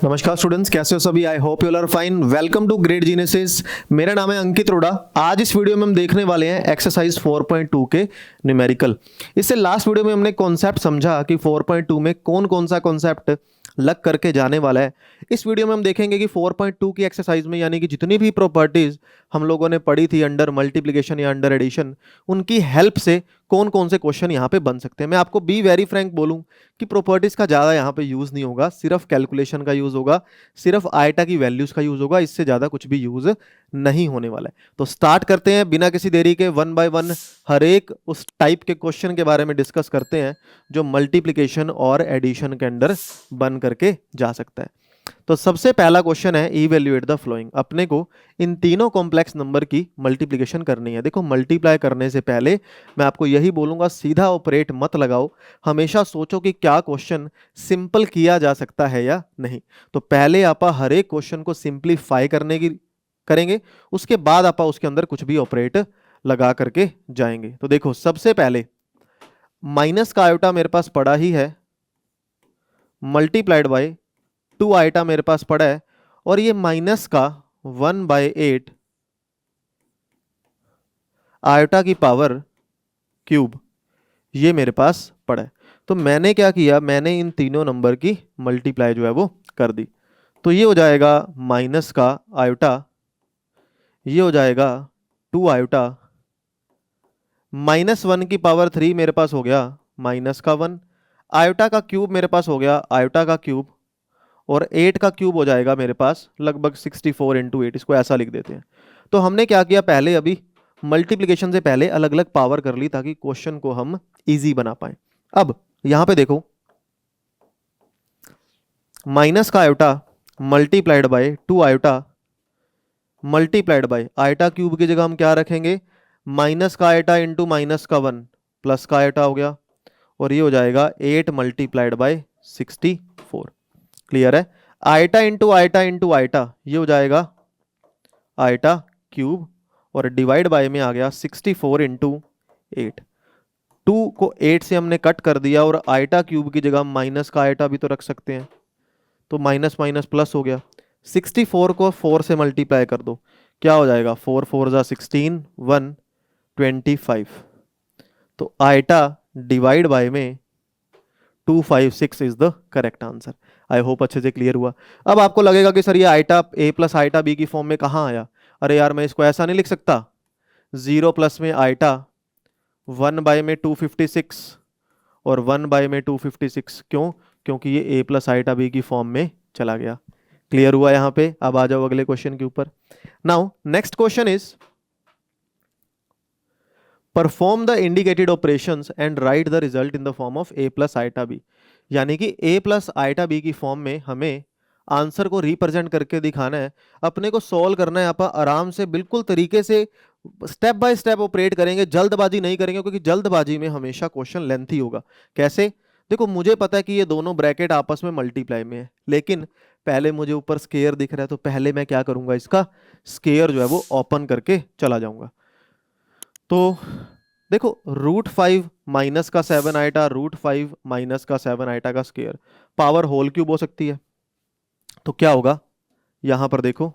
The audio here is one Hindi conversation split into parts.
नमस्कार स्टूडेंट्स, कैसे हो सभी। I hope you are fine. Welcome to great geniuses. मेरा नाम है अंकित रोड़ा। आज इस वीडियो में हम देखने वाले हैं एक्सरसाइज 4.2 के न्यूमेरिकल। इससे लास्ट वीडियो में हमने कॉन्सेप्ट समझा कि 4.2 में कौन कौन सा कॉन्सेप्ट लग करके जाने वाला है। इस वीडियो में हम देखेंगे कि 4.2 की एक्सरसाइज में यानी कि जितनी भी प्रॉपर्टीज हम लोगों ने पढ़ी थी अंडर मल्टीप्लिकेशन या अंडर एडिशन, उनकी हेल्प से कौन कौन से क्वेश्चन यहाँ पे बन सकते हैं। मैं आपको बी वेरी फ्रैंक बोलूं कि प्रॉपर्टीज का ज़्यादा यहाँ पे यूज़ नहीं होगा, सिर्फ कैलकुलेशन का यूज़ होगा, सिर्फ आइटा की वैल्यूज़ का यूज़ होगा, इससे ज़्यादा कुछ भी यूज़ नहीं होने वाला है। तो स्टार्ट करते हैं बिना किसी देरी के, वन बाय वन हर एक उस टाइप के क्वेश्चन के बारे में डिस्कस करते हैं जो मल्टीप्लिकेशन और एडिशन के अंडर बन करके जा सकता है। तो सबसे पहला क्वेश्चन है इवेल्युएट द फ्लोइंग। अपने को इन तीनों कॉम्प्लेक्स नंबर की मल्टीप्लिकेशन करनी है। देखो, मल्टीप्लाई करने से पहले मैं आपको यही बोलूंगा, सीधा ऑपरेट मत लगाओ, हमेशा सोचो कि क्या क्वेश्चन सिंपल किया जा सकता है या नहीं। तो पहले आप हर एक क्वेश्चन को सिंप्लीफाई करने की करेंगे, उसके बाद आप उसके अंदर कुछ भी ऑपरेट लगा करके जाएंगे। तो देखो, सबसे पहले माइनस का आयोटा मेरे पास पड़ा ही है, मल्टीप्लाइड बाय 2 आइटा मेरे पास पड़ा है, और ये माइनस का 1/8 आयोटा की पावर क्यूब ये मेरे पास पड़ा है। तो मैंने क्या किया, मैंने इन तीनों नंबर की मल्टीप्लाई जो है वो कर दी। तो ये हो जाएगा माइनस का आयोटा, ये हो जाएगा 2 आयोटा, -1 की पावर 3 मेरे पास हो गया माइनस का 1, आयोटा का क्यूब मेरे पास हो गया आयोटा का क्यूब, और 8 का क्यूब हो जाएगा मेरे पास लगभग 64 इंटू 8, इसको ऐसा लिख देते हैं। तो हमने क्या किया, पहले अभी मल्टीप्लिकेशन से पहले अलग अलग पावर कर ली ताकि क्वेश्चन को हम इजी बना पाए। अब यहां पे देखो, माइनस का iota multiplied by 2 iota multiplied by iota cube की जगह हम क्या रखेंगे, माइनस का आयोटा इंटू माइनस का 1 प्लस का आयोटा हो गया, और ये हो जाएगा 8 मल्टीप्लाइड बाय 64। क्लियर है। Iota into iota into iota ये हो जाएगा आइटा क्यूब, और डिवाइड बाय में आ गया 64 इंटू 8। 2 को 8 से हमने कट कर दिया, और आइटा क्यूब की जगह माइनस का आइटा भी तो रख सकते हैं, तो माइनस माइनस प्लस हो गया। 64 को 4 से मल्टीप्लाई कर दो, क्या हो जाएगा, 4 4 जा 16, 1 25। तो आइटा डिवाइड बाय में 256 is the correct answer. I hope अच्छे से क्लियर हुआ। अब आपको लगेगा कि सर ये आइटा ए प्लस आइटा बी की फॉर्म में कहाँ आया। अरे यार, मैं इसको ऐसा नहीं लिख सकता, 0 प्लस में आइटा, 1 बाय में 256 और 1 बाय में 256। क्यों? क्योंकि ये ए प्लस आइटा बी की फॉर्म में चला गया। क्लियर हुआ यहाँ पे। अब आ जाओ अगले क्वेश्चन के ऊपर। Now next question is perform the indicated operations and write the result in the form of a plus iota b. यानी कि ए प्लस आइटा बी की फॉर्म में हमें आंसर को रिप्रेजेंट करके दिखाना है, अपने को सॉल्व करना है। आप आराम से बिल्कुल तरीके से स्टेप बाय स्टेप ऑपरेट करेंगे, जल्दबाजी नहीं करेंगे, क्योंकि जल्दबाजी में हमेशा क्वेश्चन लेंथी होगा। कैसे? देखो, मुझे पता है कि ये दोनों ब्रैकेट आपस में मल्टीप्लाई में है, लेकिन पहले मुझे ऊपर स्केयर दिख रहा है, तो पहले मैं क्या करूंगा, इसका स्केयर जो है वो ओपन करके चला जाऊंगा। तो देखो, √5 माइनस का 7 आइटा, √5 माइनस का 7 आइटा का स्केयर, पावर होल क्यूब हो सकती है। तो क्या होगा, यहां पर देखो,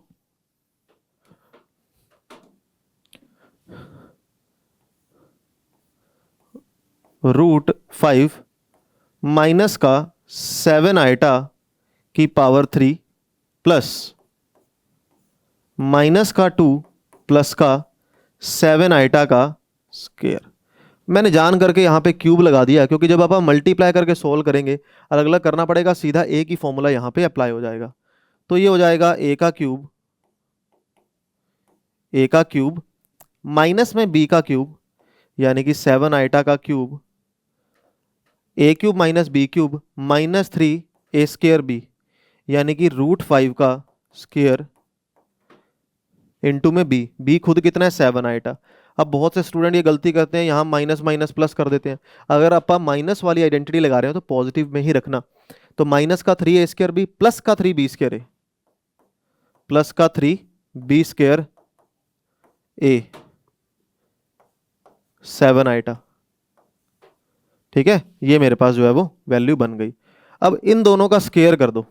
√5 माइनस का 7 आइटा की पावर 3 प्लस माइनस का 2 प्लस का 7 आइटा का स्केयर। मैंने जान करके यहाँ पे क्यूब लगा दिया, क्योंकि जब आप मल्टीप्लाई करके सोल्व करेंगे अलग अलग करना पड़ेगा, सीधा ए की फॉर्मूला यहाँ पे अप्लाई हो जाएगा। तो ये हो जाएगा ए का क्यूब माइनस में बी का क्यूब, यानी कि 7 आइटा का क्यूब, ए क्यूब माइनस बी क्यूब -3 ए स्केयर बी, यानी कि √5 का स्केयर इंटू में बी खुद कितना है, 7 आइटा। अब बहुत से स्टूडेंट ये गलती करते हैं, यहाँ माइनस माइनस प्लस कर देते हैं। अगर आप माइनस वाली आइडेंटिटी लगा रहे हो तो पॉजिटिव में ही रखना। तो माइनस का 3 ए स्केयर बी प्लस का 3 बी स्केयर ए प्लस का 3 बी स्केयर ए 7 आइटा। ठीक है, ये मेरे पास जो है वो वैल्यू बन गई। अब इन दोनों का स्केयर कर दो,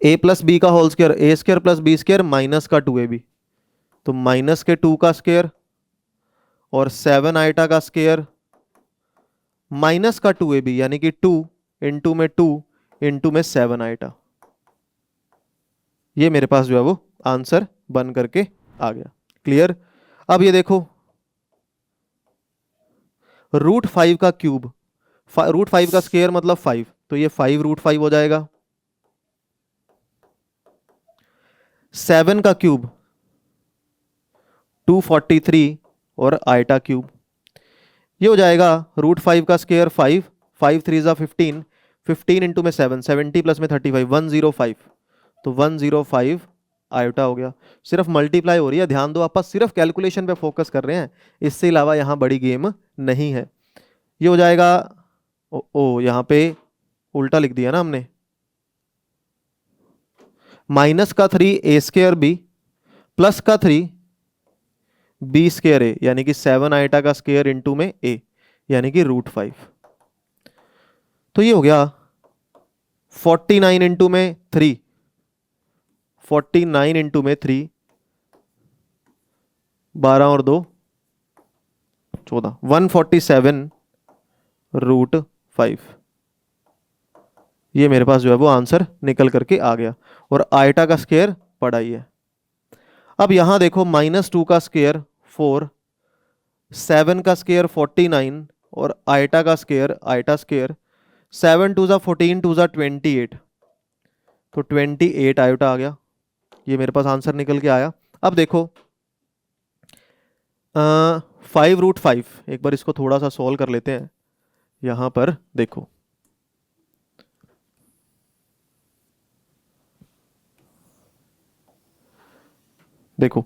ए प्लस बी का whole square A square plus B square minus का 2ab, तो माइनस के 2 का स्क्वायर और 7 आइटा का स्क्वायर माइनस का 2ab यानी कि 2 इंटू में 2 इंटू में 7 आइटा। ये मेरे पास जो है वो आंसर बन करके आ गया। क्लियर। अब ये देखो √5 का क्यूब, √5 का स्क्वायर मतलब 5, तो ये 5√5 हो जाएगा। 7 का क्यूब 243 और आइटा क्यूब, ये हो जाएगा √5 का स्क्वायर 5, 5 3 जा 15, 15 इंटू में 7, 70 प्लस में 35, 105, तो 105 आयोटा हो गया। सिर्फ मल्टीप्लाई हो रही है, ध्यान दो, आप सिर्फ कैलकुलेशन पे फोकस कर रहे हैं, इससे अलावा यहाँ बड़ी गेम नहीं है। ये हो जाएगा यहाँ पे उल्टा लिख दिया ना हमने, माइनस का 3 ए स्क्वायर बी प्लस का 3 बी स्क्वायर ए, यानी कि 7 आइटा का स्क्वायर इंटू में ए, यानी कि √5। तो ये हो गया 49 इंटू में 3, 49 इंटू में 3, 12 और 2 14, 147√5। ये मेरे पास जो है वो आंसर निकल करके आ गया, और आइटा का स्क्वायर पड़ा ही है। अब यहां देखो -2 का स्क्वायर 4, 7 का स्क्वायर 49 और आइटा का स्क्वायर, आइटा स्क्वायर 7 2 जा 14, 2 जा 28, तो 28 आयोटा आ गया। ये मेरे पास आंसर निकल के आया। अब देखो 5√5, एक बार इसको थोड़ा सा सॉल्व कर लेते हैं। यहां पर देखो देखो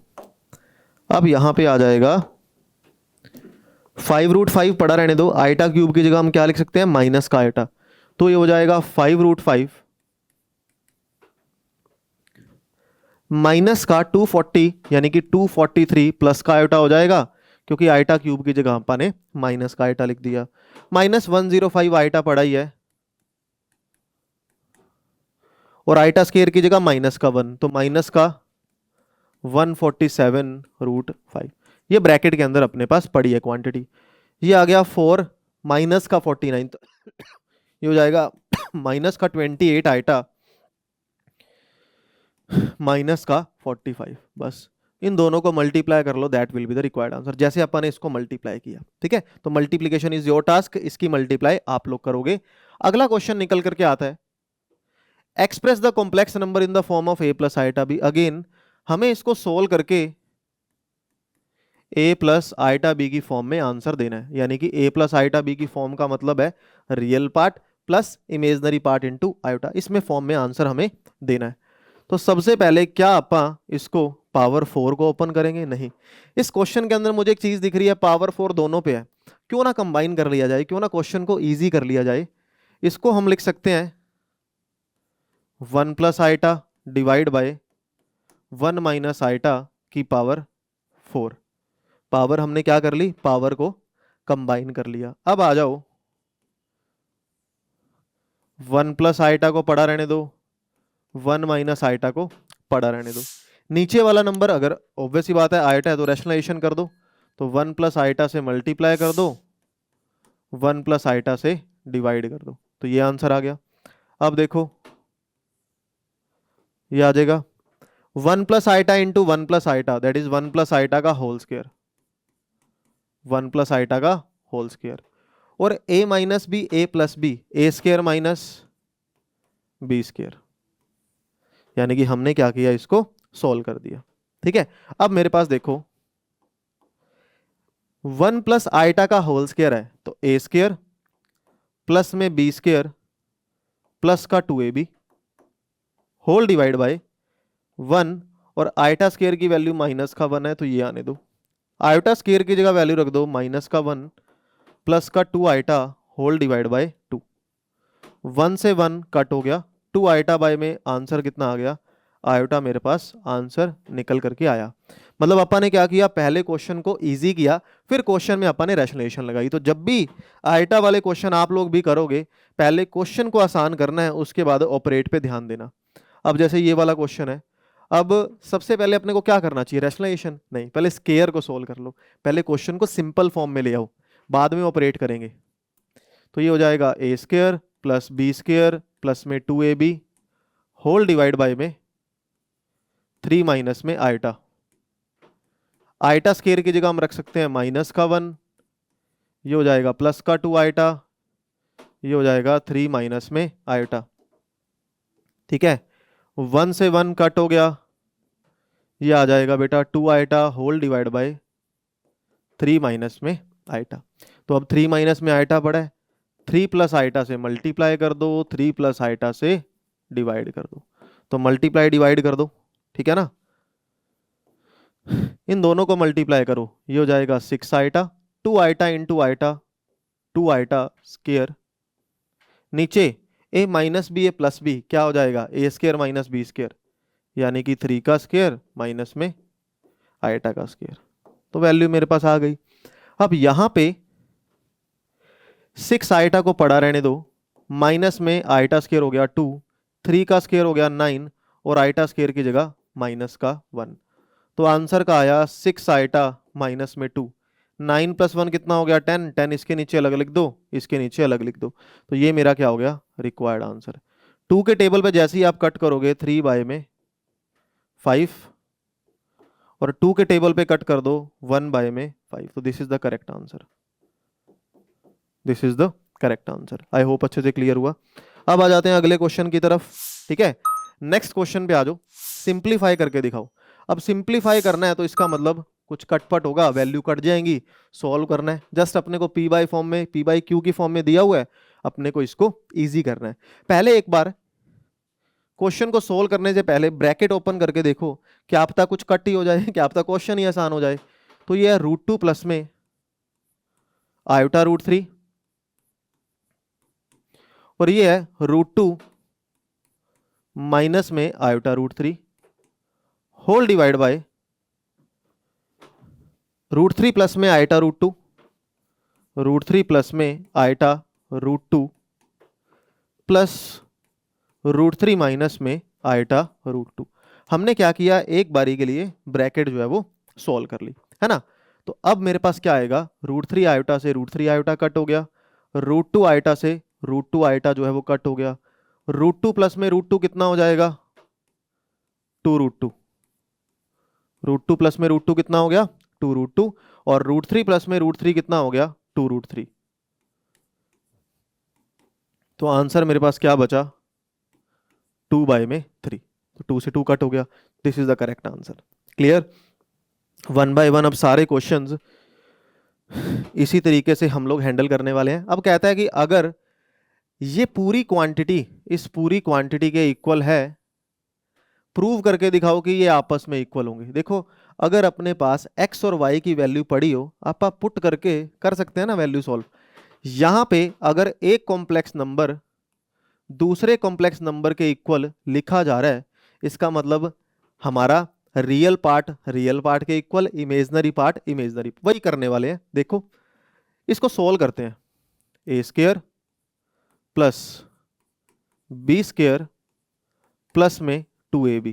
अब यहां पे आ जाएगा 5√5 पड़ा रहने दो, आइटा क्यूब की जगह हम क्या लिख सकते हैं, माइनस का आइटा, तो ये हो जाएगा 5√5 माइनस का 240 यानी कि 243 प्लस का आइटा हो जाएगा, क्योंकि आइटा क्यूब की जगह अपन ने माइनस का आइटा लिख दिया। -105 आइटा पड़ा ही है, और आइटा स्क्वायर की जगह माइनस का 1, तो माइनस का 147√5। ये ब्रैकेट के अंदर अपने पास पड़ी है क्वांटिटी। ये आ गया 4 माइनस का 49, तो ये हो जाएगा माइनस का 28 आइटा माइनस का 45। बस इन दोनों को मल्टीप्लाई कर लो, that will be the required answer, जैसे अपन ने इसको मल्टीप्लाई किया। ठीक है, तो मल्टीप्लिकेशन इज योर टास्क, इसकी मल्टीप्लाई आप लोग करोगे। अगला क्वेश्चन निकल करके आता है, express the complex number in the form of a plus iota b। Again हमें इसको सोल्व करके a प्लस आइटा b की फॉर्म में आंसर देना है, यानी कि a प्लस आइटा b की फॉर्म का मतलब है real part plus imaginary part into iota, इसमें फॉर्म में आंसर हमें देना है। तो सबसे पहले क्या अपन इसको पावर 4 को ओपन करेंगे, नहीं। इस क्वेश्चन के अंदर मुझे एक चीज दिख रही है, पावर 4 दोनों पे है, क्यों ना कंबाइन कर लिया जाए, क्यों ना क्वेश्चन को इजी कर लिया जाए। इसको हम लिख सकते हैं 1 plus iota divide by 1 minus iota की पावर 4। पावर हमने क्या कर ली, पावर को कंबाइन कर लिया। अब आ जाओ 1 प्लस आइटा को पड़ा रहने दो, 1 माइनस आइटा को पड़ा रहने दो। नीचे वाला नंबर अगर ऑब्वियस ही बात है आइटा है तो रैशनलाइजेशन कर दो, तो 1 प्लस आइटा से मल्टीप्लाई कर दो, 1 प्लस आइटा से डिवाइड कर दो, तो ये आंसर आ गया। अब देखो ये आ जाएगा 1 plus iota into 1 plus iota, that is 1 plus iota का होल स्क्वायर, 1 प्लस आइटा का होल स्क्वायर, और a minus b a plus b, a square minus b square, यानी कि हमने क्या किया, इसको सॉल्व कर दिया। ठीक है, अब मेरे पास देखो 1 प्लस आइटा का होल स्क्वायर है, तो ए स्क्वायर प्लस में बी स्क्वायर प्लस का 2ab होल डिवाइड बाय 1, और आइटा स्क्वायर की वैल्यू माइनस का 1 है, तो ये आने दो। आइटा स्क्वायर की जगह वैल्यू रख दो माइनस का 1 प्लस का 2 आइटा होल डिवाइड बाय 2, 1 से 1 कट हो गया, 2 आइटा बाय में आंसर कितना आ गया, आयोटा मेरे पास आंसर निकल करके आया। मतलब अपन ने क्या किया, पहले क्वेश्चन को इजी किया, फिर क्वेश्चन में अपन ने रैशनलाइजेशन लगाई। तो जब भी आइटा वाले क्वेश्चन आप लोग भी करोगे, पहले क्वेश्चन को आसान करना है, उसके बाद ऑपरेट पे ध्यान देना। अब जैसे ये वाला क्वेश्चन है, अब सबसे पहले अपने को क्या करना चाहिए, रैशनलाइजेशन नहीं, पहले स्केयर को सोल्व कर लो, पहले क्वेश्चन को सिंपल फॉर्म में ले आओ, बाद में ऑपरेट करेंगे। तो ये हो जाएगा a square plus b square plus में 2ab होल डिवाइड बाय में 3 माइनस में आइटा। आइटा स्केयर की जगह हम रख सकते हैं माइनस का 1, ये हो जाएगा प्लस का 2 आइटा, ये हो जाएगा 3 माइनस में आइटा। ठीक है, 1 से 1 कट हो गया, ये आ जाएगा बेटा 2 iota whole divide by 3 minus में आइटा। तो अब 3 माइनस में आइटा पड़ा है, 3 प्लस आइटा से मल्टीप्लाई कर दो, 3 प्लस आइटा से डिवाइड कर दो, तो मल्टीप्लाई डिवाइड कर दो। ठीक है ना, इन दोनों को मल्टीप्लाई करो, ये हो जाएगा 6 iota, 2 iota into iota, 2 iota square, नीचे a minus b a plus b क्या हो जाएगा, a square minus b square, यानी कि 3 का स्केयर माइनस में आइटा का स्केयर। तो वैल्यू मेरे पास आ गई। अब यहां पे 6 आइटा को पड़ा रहने दो, माइनस में आइटा स्केयर हो गया 2, 3 का स्केयर हो गया 9 और आइटा स्केयर की जगह माइनस का 1। तो आंसर का आया 6 आइटा माइनस में 2, 9 प्लस 1 कितना हो गया 10, 10 इसके नीचे अलग लिख दो, इसके नीचे अलग लिख दो, तो ये मेरा क्या हो गया रिक्वायर्ड आंसर। 2 के टेबल पे जैसे ही आप कट करोगे 3 बाय में 5 और 2 के टेबल पे कट कर दो 1 बाय में 5, तो this is the correct answer, this is the correct answer. I hope अच्छे से क्लियर हुआ। अब आ जाते हैं अगले क्वेश्चन की तरफ। ठीक है, नेक्स्ट क्वेश्चन पे आ जाओ, सिंप्लीफाई करके दिखाओ। अब सिंप्लीफाई करना है तो इसका मतलब कुछ कटपट होगा, वैल्यू कट जाएंगी, सॉल्व करना है। जस्ट अपने को पी बाई फॉर्म में, पी बाई क्यू की फॉर्म में दिया हुआ है, अपने को इसको इजी करना है। पहले एक बार क्वेश्चन को सोल्व करने से पहले ब्रैकेट ओपन करके देखो, क्या पता कुछ कट ही हो जाए, क्या पता क्वेश्चन ही आसान हो जाए। तो ये है √2 प्लस में आयोटा √3 और ये है √2 माइनस में iota √3 whole divide by √3 plus में आयोटा √2, √3 प्लस में आयोटा √2 प्लस √3 माइनस में आयोटा √2। हमने क्या किया, एक बारी के लिए ब्रैकेट जो है वो सॉल्व कर ली, है ना। तो अब मेरे पास क्या आएगा, √3 आयोटा से √3 आयोटा कट हो गया, √2 आयोटा से √2 आयोटा जो है वो कट हो गया, √2 प्लस में √2 कितना हो जाएगा 2√2, √2 प्लस में √2 कितना हो गया 2√2 और √3 प्लस में √3 कितना हो गया 2√3। तो आंसर मेरे पास क्या बचा 2 बाय में 3, तो 2 से 2 कट हो गया, this is the correct answer. Clear, 1 by 1 अब सारे क्वेश्चंस इसी तरीके से हम लोग हैंडल करने वाले हैं। अब कहता है कि अगर ये पूरी क्वांटिटी इस पूरी क्वांटिटी के इक्वल है, प्रूव करके दिखाओ कि ये आपस में इक्वल होंगे। देखो अगर अपने पास x और y की वैल्यू पड़ी हो, आप पुट करके कर सकते हैं ना वैल्यू सॉल्व। यहां पे अगर एक कॉम्प्लेक्स नंबर दूसरे कॉम्प्लेक्स नंबर के इक्वल लिखा जा रहा है, इसका मतलब हमारा रियल पार्ट के इक्वल, इमेजनरी पार्ट इमेजनरी, वही करने वाले हैं। देखो इसको सोल्व करते हैं, a square plus B square plus में 2ab,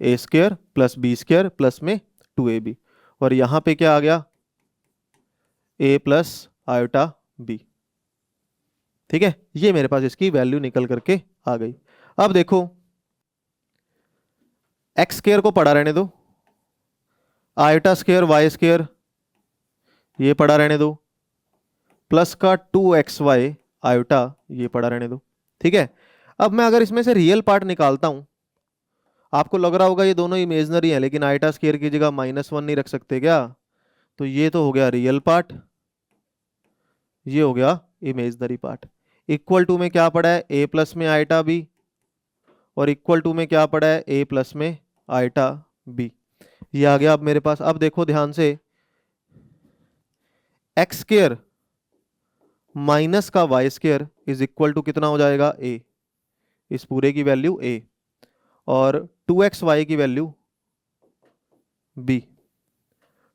a square plus B square plus में 2ab और यहां पे क्या आ गया a प्लस आयोटा b। ठीक है, ये मेरे पास इसकी वैल्यू निकल करके आ गई। अब देखो एक्स स्क्वायर को पड़ा रहने दो, आयोटा स्क्वायर वाई स्क्वायर ये पड़ा रहने दो, प्लस का 2xy आयोटा ये पड़ा रहने दो। ठीक है, अब मैं अगर इसमें से रियल पार्ट निकालता हूं, आपको लग रहा होगा ये दोनों इमेजनरी है, लेकिन आयोटा स्क्वायर की जगह -1 नहीं रख सकते क्या, तो ये तो हो गया रियल पार्ट, ये हो गया इमेजनरी पार्ट। इक्वल टू में क्या पड़ा है a प्लस में आयोटा b और इक्वल टू में क्या पड़ा है a प्लस में आयोटा b, ये आ गया अब मेरे पास। अब देखो ध्यान से, एक्स स्क्वायर माइनस का y square is equal to कितना हो जाएगा a, इस पूरे की वैल्यू a और 2xy की वैल्यू b,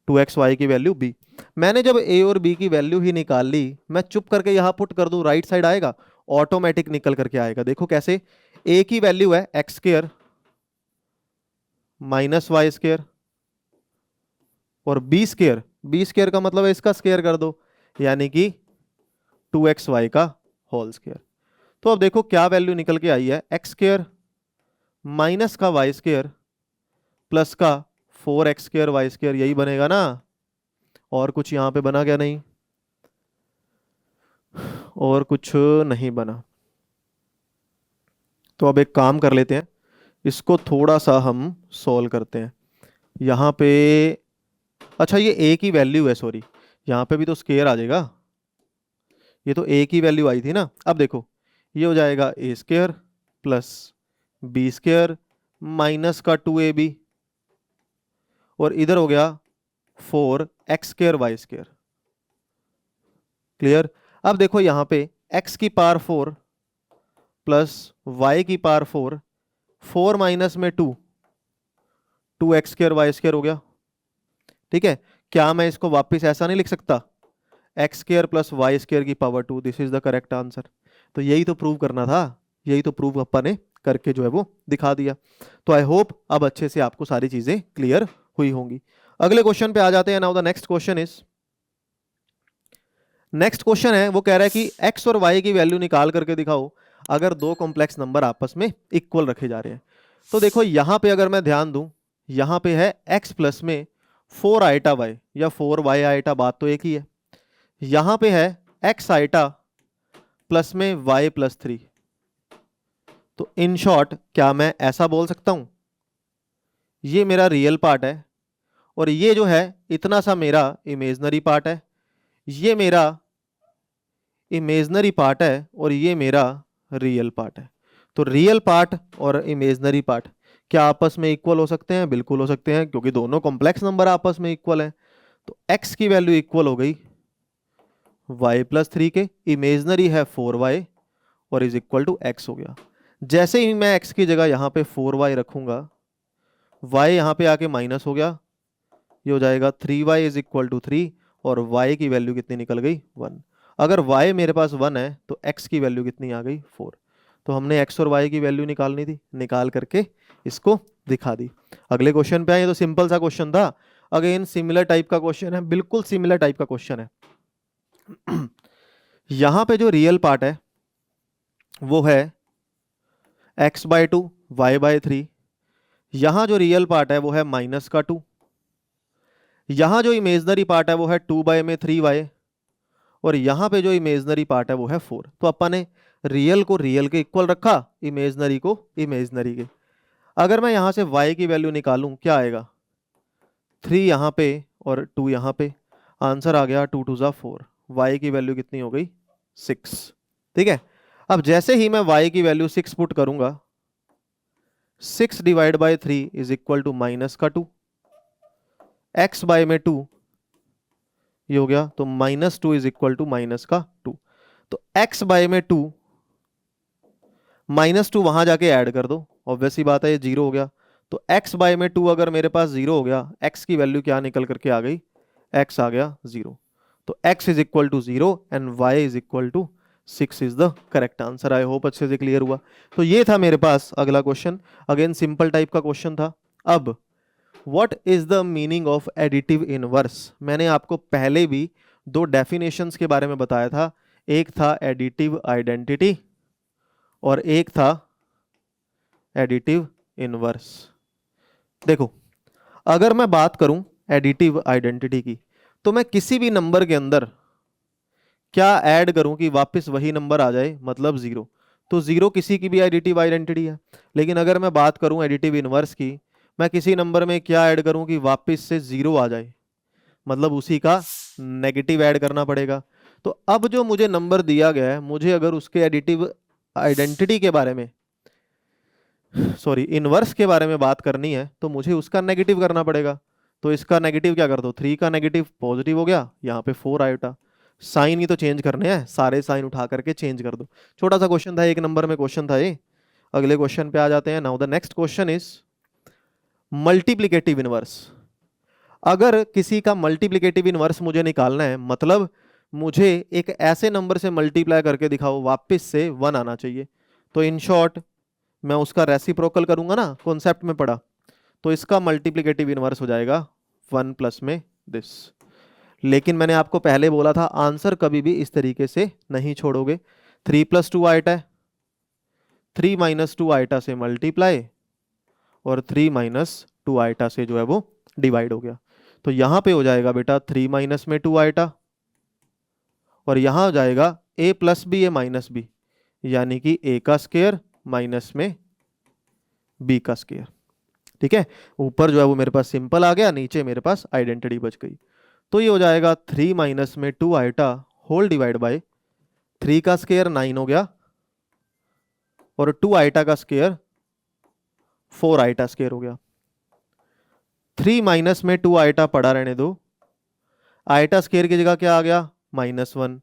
2xy की वैल्यू b। मैंने जब a और b की वैल्यू ही निकाल ली, मैं चुप करके यहां पुट कर दूं, राइट साइड आएगा, ऑटोमेटिक निकल करके आएगा। देखो कैसे, ए की वैल्यू है x square minus y square, और बी स्क्वायर का मतलब है इसका स्क्वायर कर दो, यानी कि 2xy का होल स्क्वायर। तो अब देखो क्या वैल्यू निकल के आई है, एक्स स्क्वायर माइनस का वाई स्क्वायर प्लस का 4x स्क्वायर वाई स्क्वायर, यही बनेगा ना। और कुछ यहां पे बना क्या? नहीं, और कुछ नहीं बना। तो अब एक काम कर लेते हैं, इसको थोड़ा सा हम सॉल्व करते हैं। यहाँ पे अच्छा ये a की वैल्यू है, सॉरी यहाँ पे भी तो स्क्वायर आ जाएगा, ये तो a की वैल्यू आई थी ना। अब देखो ये हो जाएगा a square plus B square minus का 2ab, और इधर हो गया 4x square Y square. Clear? अब देखो यहाँ पे x की पावर 4 प्लस y की पावर 4, 4 माइनस में 2x स्क्वायर वाई स्क्वायर हो गया। ठीक है, क्या मैं इसको वापस ऐसा नहीं लिख सकता, x square plus y square की power 2? This is the correct answer. तो यही तो प्रूव करना था, यही तो प्रूव अपन ने करके जो है वो दिखा दिया। तो आई होप अब अच्छे से आपको सारी चीजें क्लियर हुई होंगी। अगले क्वेश्चन पे आ जाते हैं। Now the next question is, next question है वो कह रहा है कि एक्स और वाई की वैल्यू निकाल करके दिखाओ अगर दो कॉम्प्लेक्स नंबर आपस में इक्वल रखे जा रहे हैं। तो देखो यहां पे अगर मैं ध्यान दूं, यहां पे है x प्लस में 4 आइटा y या 4y आइटा, बात तो एक ही है। यहां पे है x आइटा प्लस में y प्लस 3। तो इन शॉर्ट क्या मैं ऐसा बोल सकता हूं, ये मेरा रियल पार्ट है और ये जो है इतना सा मेरा इमेजनरी पार्ट है, ये मेरा इमेजनरी पार्ट है और ये मेरा रियल पार्ट है। तो रियल पार्ट और इमेजनरी पार्ट क्या आपस में इक्वल हो सकते हैं? बिल्कुल हो सकते हैं, क्योंकि दोनों कॉम्प्लेक्स नंबर आपस में इक्वल हैं। तो x की वैल्यू इक्वल हो गई y प्लस 3 के, इमेजनरी है 4y और इज इक्वल टू x हो गया। जैसे ही मैं x की जगह यहाँ पे 4y रखूंगा, y यहाँ पे आके माइनस हो गया, ये हो जाएगा 3y इज इक्वल टू 3, और y की वैल्यू कितनी निकल गई? 1। अगर y मेरे पास 1 है तो x की वैल्यू कितनी आ गई? 4। तो हमने x और y की वैल्यू निकालनी थी, निकाल करके इसको दिखा दी। अगले क्वेश्चन पे आए, तो सिंपल सा क्वेश्चन था, अगेन सिमिलर टाइप का क्वेश्चन है, बिल्कुल सिमिलर टाइप का क्वेश्चन है। यहां पे जो रियल पार्ट है वो है x/2 y/3, यहां जो रियल पार्ट है वो है माइनस का 2, यहां जो इमेजनरी पार्ट है वो है 2/3y, और यहां पे जो इमेजनरी पार्ट है वो है 4। तो अपन ने रियल को रियल के इक्वल रखा, इमेजनरी को इमेजनरी के। अगर मैं यहां से y की वैल्यू निकालूं, क्या आएगा? 3 यहां पे और 2 यहां पे, आंसर आ गया 2 2 4। y की वैल्यू कितनी हो गई? 6। ठीक है, अब जैसे ही मैं y की वैल्यू 6 पुट करूंगा, 6 divide by 3 is equal to minus का 2, x बाय में 2 ये हो गया, तो -2 इज इक्वल टू माइनस का 2। तो x बाय में 2, -2 वहां जाके ऐड कर दो, ऑब्वियस ही बात है ये 0 हो गया। तो x बाय में 2 अगर मेरे पास 0 हो गया, x की वैल्यू क्या निकल करके आ गई? x आ गया 0। तो x is equal to 0 and y is equal to 6 is the correct answer. I hope अच्छे से क्लियर हुआ। तो ये था मेरे पास अगला क्वेश्चन, अगेन सिंपल टाइप का क्वेश्चन था। अब what is the meaning of additive inverse? मैंने आपको पहले भी दो डेफिनेशंस के बारे में बताया था, एक था एडिटिव आइडेंटिटी और एक था एडिटिव इनवर्स। देखो अगर मैं बात करूं एडिटिव आइडेंटिटी की, तो मैं किसी भी नंबर के अंदर क्या ऐड करूं कि वापस वही नंबर आ जाए, मतलब 0। तो 0 किसी की भी एडिटिव आइडेंटिटी है। लेकिन अगर मैं बात करूं एडिटिव इनवर्स की, मैं किसी नंबर में क्या ऐड करूं कि वापस से 0 आ जाए, मतलब उसी का नेगेटिव ऐड करना पड़ेगा। तो अब जो मुझे नंबर दिया गया है, मुझे अगर उसके एडिटिव आइडेंटिटी के बारे में, सॉरी इनवर्स के बारे में बात करनी है, तो मुझे उसका नेगेटिव करना पड़ेगा। तो इसका नेगेटिव क्या कर दो? 3 का नेगेटिव पॉजिटिव हो गया, यहाँ पे 4 आयोटा। साइन ही तो चेंज करने हैं, सारे साइन उठा करके चेंज कर दो। छोटा सा क्वेश्चन था, 1 नंबर में क्वेश्चन था ये। अगले क्वेश्चन पे आ जाते हैं। Now the next question is multiplicative inverse. अगर किसी का मल्टीप्लिकेटिव इनवर्स मुझे निकालना है, मतलब मुझे एक ऐसे नंबर से मल्टीप्लाई करके दिखाओ वापस से 1 आना चाहिए। तो इन शॉर्ट मैं उसका रेसिप्रोकल करूंगा ना, कॉन्सेप्ट में पढ़ा, तो इसका मल्टीप्लिकेटिव इनवर्स हो जाएगा 1 प्लस में दिस। लेकिन मैंने आपको पहले बोला था आंसर कभी भी इस तरीके से नहीं छोड़ोगे। 3 + 2 आइटा है, 3 - 2 आइटा से मल्टीप्लाई और 3 - 2 आइटा से जो है वो डिवाइड हो गया। तो यहां पे हो जाएगा बेटा 3 - 2 आइटा, और यहां हो जाएगा a + b a - b, यानी कि a का स्क्वायर माइनस में b का स्क्वायर। ठीक है, ऊपर जो है वो मेरे पास सिंपल आ गया, नीचे मेरे पास आइडेंटिटी बच गई। तो ये हो जाएगा 3 - 2 आइटा होल डिवाइड बाय 3 का स्क्वायर 9 हो गया, और 2 आइटा का स्क्वायर 4 आइटा स्क्वायर हो गया। 3 - 2 आइटा पड़ा रहने दो, आइटा स्क्वायर की जगह क्या आ गया -1।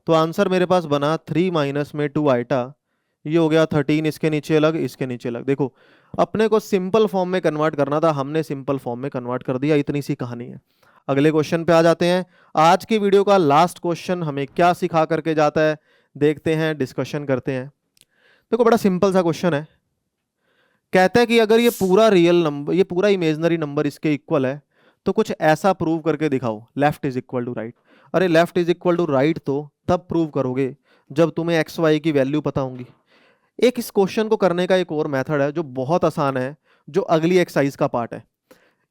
तो आंसर मेरे पास बना 3 - 2 आइटा, ये हो गया 13, इसके नीचे अलग इसके नीचे अलग। देखो अपने को सिंपल फॉर्म में कन्वर्ट करना था, हमने सिंपल फॉर्म में कन्वर्ट कर दिया, इतनी सी कहानी है। अगले क्वेश्चन पे आ जाते हैं। आज की वीडियो का लास्ट क्वेश्चन हमें क्या सिखा करके जाता है, देखते हैं, डिस्कशन करते हैं। देखो बड़ा सिंपल सा क्वेश्चन है, कहता है कि अगर ये पूरा रियल नंबर, ये पूरा इमेजिनरी नंबर इसके इक्वल है तो कुछ ऐसा प्रूव करके दिखाओ, left is equal to right. अरे left is equal to right तो तब प्रूव करोगे जब तुम्हें एक्स वाई की वैल्यू पता होंगी। एक इस क्वेश्चन को करने का एक और मेथड है जो बहुत आसान है, जो अगली एक्सरसाइज का पार्ट है।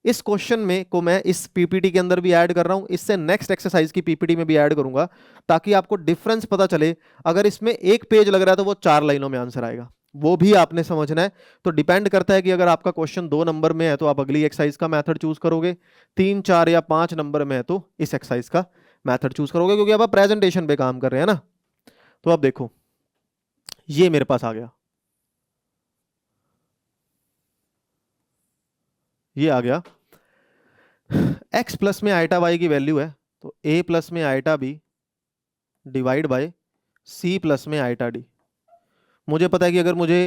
इस क्वेश्चन में को मैं इस पीपीटी के अंदर भी ऐड कर रहा हूं, इससे नेक्स्ट एक्सरसाइज की पीपीटी में भी ऐड करूंगा, ताकि आपको डिफरेंस पता चले। अगर इसमें एक पेज लग रहा है तो वो 4 लाइनों में आंसर आएगा, वो भी आपने समझना है। तो डिपेंड करता है कि अगर आपका क्वेश्चन 2 नंबर में है तो आप अगली एक्सरसाइज का मेथड चूज करोगे, 3, 4 या 5 नंबर में है तो इस एक्सरसाइज का मेथड चूज करोगे, क्योंकि अब आप प्रेजेंटेशन पे काम कर रहे हैं ना। तो अब देखो ये मेरे पास आ गया, ये आ गया x प्लस में आइटा y की वैल्यू है, तो a प्लस में iota b divide by c plus में आइटा d। मुझे पता है कि अगर मुझे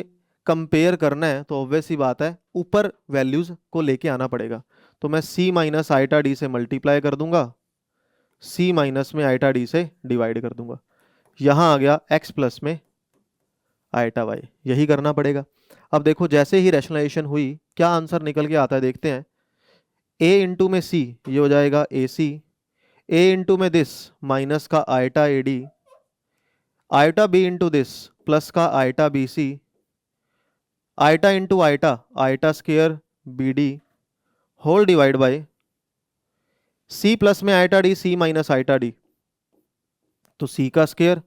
कंपेयर करना है तो ऑब्वियस सी बात है ऊपर वैल्यूज को लेके आना पड़ेगा। तो मैं c माइनस आइटा d से मल्टीप्लाई कर दूंगा, c माइनस में आइटा d से डिवाइड कर दूंगा। यहां आ गया x प्लस में आइटा y, यही करना पड़ेगा। अब देखो जैसे ही रैशनलाइजेशन हुई क्या आंसर निकल के आता है, देखते हैं। a इंटू में c, ये हो जाएगा ac, a इंटू में दिस माइनस का iota ad, iota b into this plus का iota bc, iota into iota iota square bd whole divide by c plus में iota d c minus iota d, तो c का स्क्वायर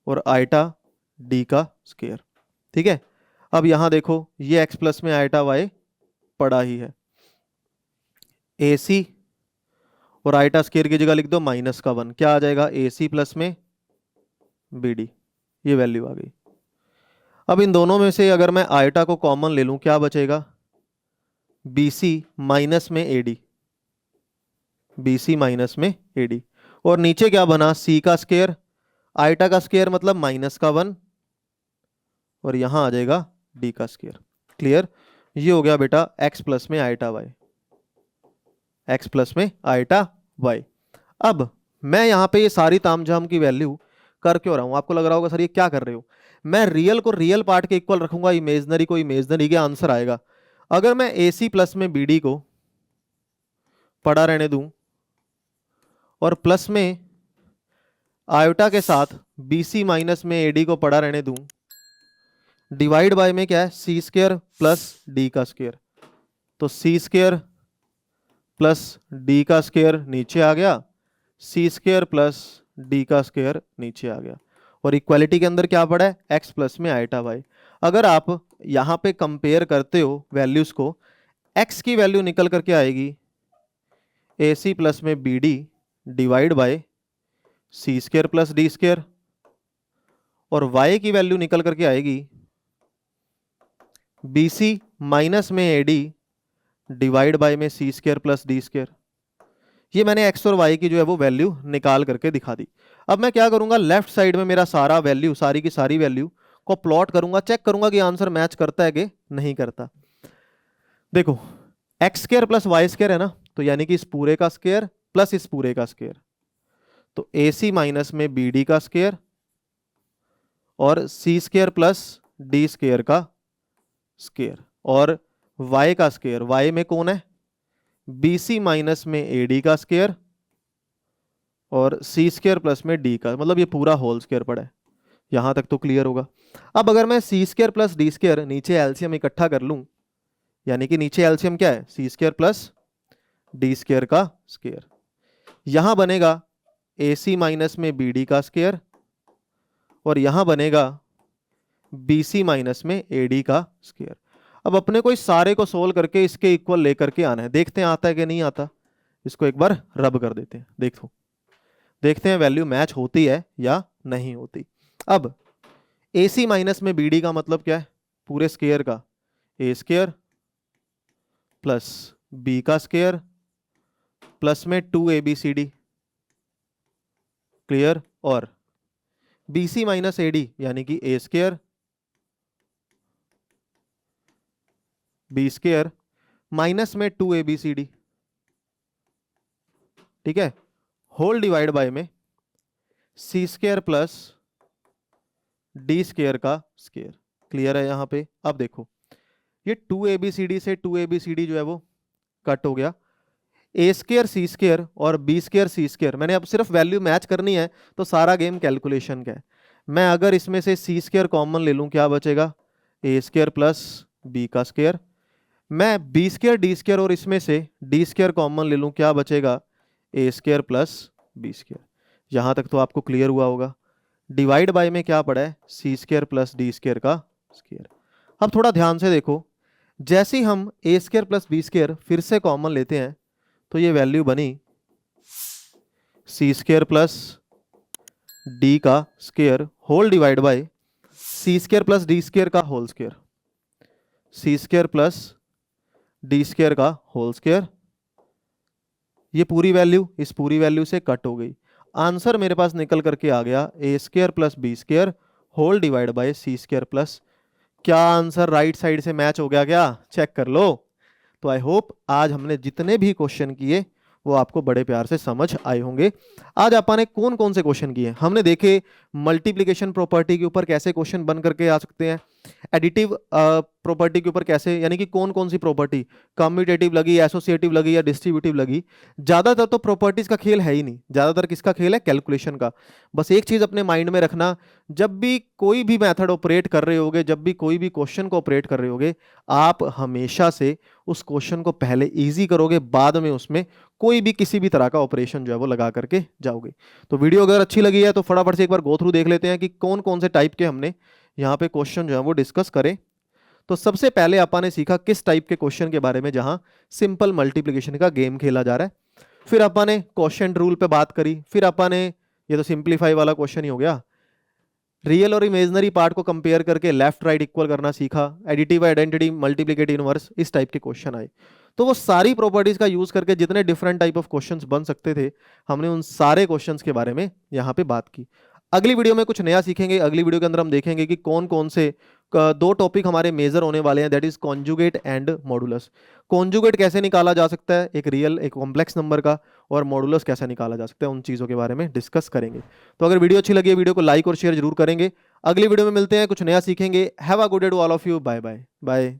और आइटा d का स्क्वायर। ठीक है, अब यहां देखो ये x प्लस में आइटा y पड़ा ही है, ac और आइटा स्क्वायर की जगह लिख दो -1, क्या आ जाएगा ac प्लस में bd, ये वैल्यू आ गई। अब इन दोनों में से अगर मैं आइटा को कॉमन ले लूं क्या बचेगा, bc माइनस में ad, bc माइनस में ad, और नीचे क्या बना c का स्क्वायर, आइटा का स्क्वायर मतलब -1, और यहां आ जाएगा d का स्क्वायर। क्लियर, ये हो गया बेटा x प्लस में आइटा y, x प्लस में आइटा y। अब मैं यहां पे ये सारी तामझाम की वैल्यू कर क्यों रहा हूं, आपको लग रहा होगा सर ये क्या कर रहे हो। मैं रियल को रियल पार्ट के इक्वल रखूंगा, इमेजनरी को इमेजनरी के, आंसर आएगा। अगर मैं AC प्लस में BD को पड़ा रहने दूं और प्लस में आयोटा के साथ BC माइनस में AD को पड़ा रहने दूं, डिवाइड बाय में क्या है C स्क्वायर प्लस D का स्क्वायर, तो C स्क्वायर प्लस D का स्क्वायर नीचे आ गया, C स्क्वायर प्लस D का स्क्वायर नीचे आ गया, और इक्वालिटी के अंदर क्या पड़ा है x प्लस में आइटा y। अगर आप यहां पे कंपेयर करते हो वैल्यूज को, x की वैल्यू निकल करके आएगी AC प्लस में BD divide by C square plus D square, और y की वैल्यू निकल करके आएगी BC माइनस में AD डिवाइड बाय में C square plus D square. ये मैंने x और y की जो है वो वैल्यू निकाल करके दिखा दी। अब मैं क्या करूंगा, लेफ्ट साइड में मेरा सारा वैल्यू, सारी की सारी वैल्यू को प्लॉट करूंगा, चेक करूंगा कि आंसर मैच करता है कि नहीं करता। देखो x square plus y square है ना, तो यानी कि इस पूरे का स्क्वायर प्लस इस पूरे का स्क्वायर, तो AC माइनस में BD का स्क्वायर और C square plus D square का स्क्वायर और y का स्क्वायर, y में कौन है, BC माइनस में AD का स्क्वायर और सी स्क्वायर प्लस में डी का, मतलब ये पूरा होल स्क्वायर पड़ा है। यहां तक तो क्लियर होगा। अब अगर मैं सी स्क्वायर प्लस डी स्क्वायर नीचे एलसीएम इकट्ठा कर लूं, यानी कि नीचे एलसीएम क्या है, c square plus d square का स्क्वायर, यहां बनेगा AC माइनस में BD का स्क्वायर और यहां बनेगा BC माइनस में AD का स्क्वायर। अब अपने को इस सारे को सोल्व करके इसके इक्वल लेकर के आना है, देखते हैं आता है कि नहीं आता। इसको एक बार रब कर देते हैं, देखते हैं वैल्यू मैच होती है या नहीं होती। अब AC माइनस में BD का मतलब क्या है, पूरे स्क्वायर का A स्क्वायर प्लस B का स्क्वायर प्लस में 2ABCD, क्लियर, और BC माइनस AD यानी कि A square B square minus में 2ABCD, ठीक है, होल डिवाइड बाय में सी स्क्वायर प्लस डी स्क्वायर का स्क्वायर। क्लियर है यहां पे। अब देखो ये 2ABCD से 2ABCD जो है वो कट हो गया, A स्क्वायर सी स्क्वायर और B स्क्वायर सी स्क्वायर, मैंने अब सिर्फ वैल्यू मैच करनी है तो सारा गेम कैलकुलेशन का है। मैं अगर इसमें से सी स्क्वायर कॉमन ले लूं, क्या बचेगा, A स्क्वायर प्लस B का स्क्वायर। मैं B स्क्वायर डी स्क्वायर और इसमें से D स्क्वायर कॉमन ले लूं, क्या बचेगा, A square plus B square. यहां तक तो आपको क्लियर हुआ होगा। डिवाइड बाय में क्या पड़ा है, c square plus d square का स्क्वायर। अब थोड़ा ध्यान से देखो, जैसे ही हम A square plus B square फिर से कॉमन लेते हैं तो ये वैल्यू बनी सी स्क्वायर प्लस डी का square whole divide by c square plus d square का whole square, c square plus d square का होल स्क्वायर। ये पूरी वैल्यू इस पूरी वैल्यू से कट हो गई, आंसर मेरे पास निकल करके आ गया A square plus B square whole divide by c square plus. क्या आंसर राइट साइड से मैच हो गया क्या, चेक कर लो। तो आई होप आज हमने जितने भी क्वेश्चन किए वो आपको बड़े प्यार से समझ आए होंगे। आज अपन ने कौन कौन से क्वेश्चन किए, हमने देखे मल्टीप्लिकेशन प्रॉपर्टी के ऊपर कैसे क्वेश्चन बन करके आ सकते हैं, एडिटिव प्रॉपर्टी के ऊपर कैसे, यानी कि कौन कौन सी प्रॉपर्टी कम्यूटेटिव लगी, एसोसिएटिव लगी या डिस्ट्रीब्यूटिव लगी। ज्यादातर तो प्रॉपर्टीज का खेल है ही नहीं, ज्यादातर किसका खेल है, कैलकुलेशन का। बस एक चीज अपने माइंड में रखना, जब भी कोई भी मेथड ऑपरेट कर रहे होगे, जब भी कोई भी क्वेश्चन को ऑपरेट कर रहे होगे, आप हमेशा से उस क्वेश्चन को पहले इजी करोगे, बाद में उसमें कोई भी किसी भी तरह का ऑपरेशन जो है वो लगा करके जाओगे। तो वीडियो अगर अच्छी लगी है तो फटाफट से एक बार गो थ्रू देख लेते हैं कि कौन कौन से टाइप के हमने यहाँ पे क्वेश्चन जो है वो डिस्कस करें। तो सबसे पहले अपन ने सीखा किस टाइप के क्वेश्चन के बारे में, जहां सिंपल मल्टीप्लिकेशन का गेम खेला जा रहा है। फिर अपन ने क्वोशिएंट रूल पे बात करी, फिर अपन ने, ये तो सिंप्लीफाई वाला क्वेश्चन ही हो गया, रियल और इमेजिनरी पार्ट को कंपेयर करके लेफ्ट राइट इक्वल करना सीखा, एडिटिव आइडेंटिटी, मल्टीप्लिकेटिव इनवर्स, इस टाइप के क्वेश्चन आए। तो वो सारी प्रॉपर्टीज का यूज करके जितने डिफरेंट टाइप ऑफ क्वेश्चंस बन सकते थे, हमने उन सारे क्वेश्चंस के बारे में यहाँ पे बात की। अगली वीडियो में कुछ नया सीखेंगे। अगली वीडियो के अंदर हम देखेंगे कि कौन कौन से दो टॉपिक हमारे मेजर होने वाले हैं, that is conjugate and modulus. Conjugate कैसे निकाला जा सकता है एक रियल एक कॉम्प्लेक्स नंबर का, और मॉडुलस कैसे निकाला जा सकता है, उन चीज़ों के बारे में डिस्कस करेंगे। तो अगर वीडियो अच्छी लगी है, वीडियो को लाइक और शेयर जरूर करेंगे। अगली वीडियो में मिलते हैं, कुछ नया सीखेंगे। Have a good day to all of you, bye bye bye.